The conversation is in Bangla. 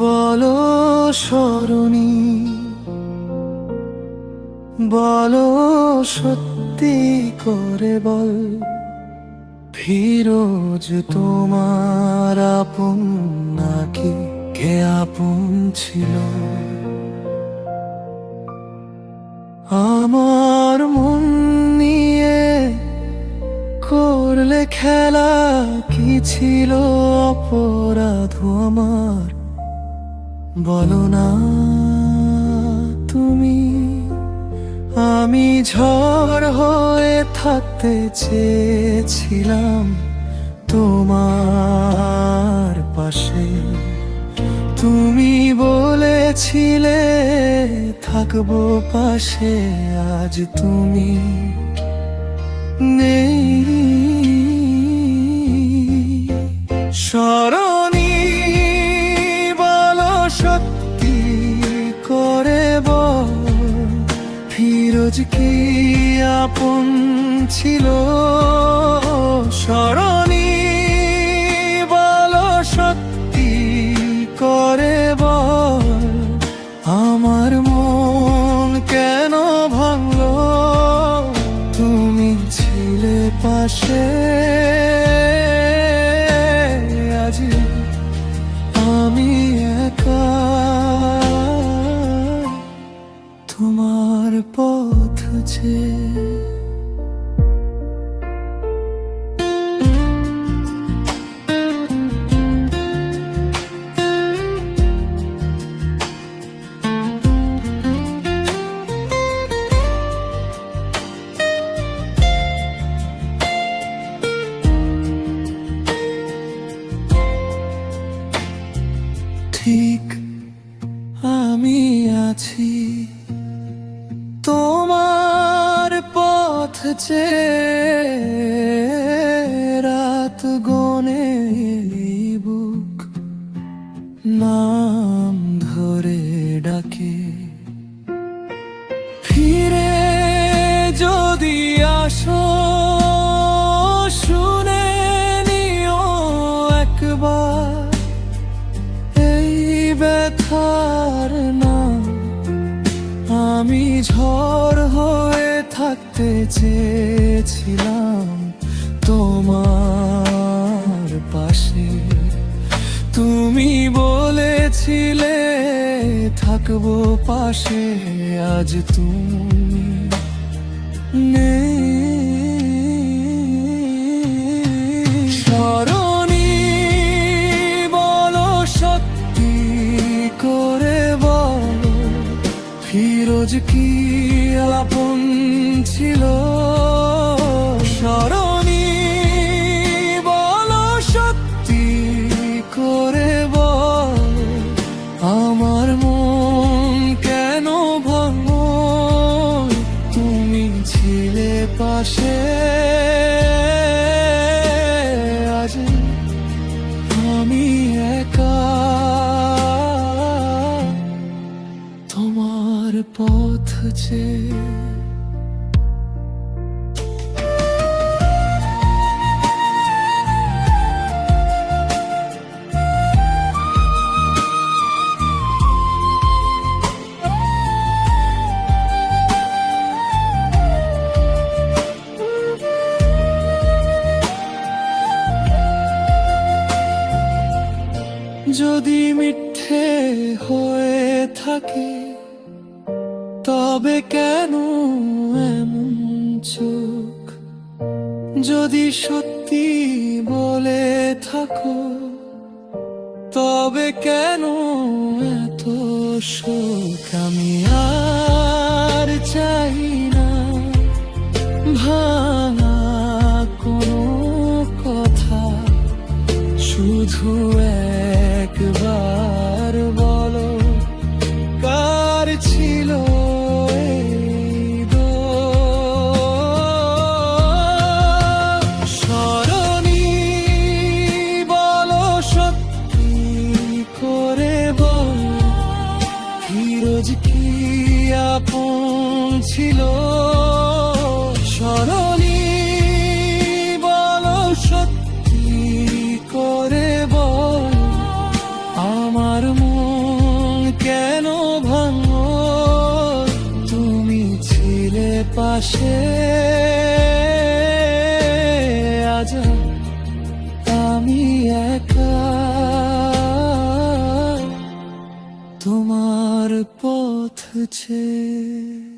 বলো সরণি, বলো সত্যি করে বল, ফিরোজ তোমার আপন নাকি কে আপন ছিল? আমার মন নিয়ে করলে খেলা, কি ছিল অপরাধ আমার বলো না তুমি? আমি ঝড় হয়ে থাকতে চেয়েছিলাম তোমার পাশে, তুমি বলেছিলে থাকবো পাশে, আজ তুমি নেই। সরণি বলো সত্যি করে বল, ফিরোজ কি আপন ছিল? সরণি বলো সত্যি করে বল, আমার মন কেন ভাঙলো? তুমি ছিলে পাশে, আজ আমি একা তোমার পথ ছেড়ে। ঠিক আমি আছি তোমার পথ চেয়ে, রাত গনে বুক নাম ধরে ডাকে, ফিরে যদি আসো শুনে নিও একবার এই ব্যথার নাম। আমি ঝড় হয়ে থাকতে চেয়েছিলাম তোমার পাশে, তুমি বলেছিলে থাকবো পাশে, আজ তুমি নেই। সরণি বলো সত্যি করে বল, ফিরোজ কি আপন ছিল? সরণি বলো সত্যি করে বল, আমার মন কেন ভাঙলো? তুমি ছিলে পাশে, আজ আমি একা তোমার পথ চেয়ে। যদি মিথ্যে হয়ে থাকে তবে কেন এমন চোখ? যদি সত্যি বলে থাকো তবে কেন এত শোক? আমি আর চাই না ভাঙা কোনো কথা, শুধু একবার বলো কার ছিল এই দোষ? সরণি বলো সত্যি করে বল, ফিরোজ কি আপন ছিল? সরণি বলো সত্যি করে বল, আমার মন পাশে আজ আমি একা, তোমার পথ ছেয়ে।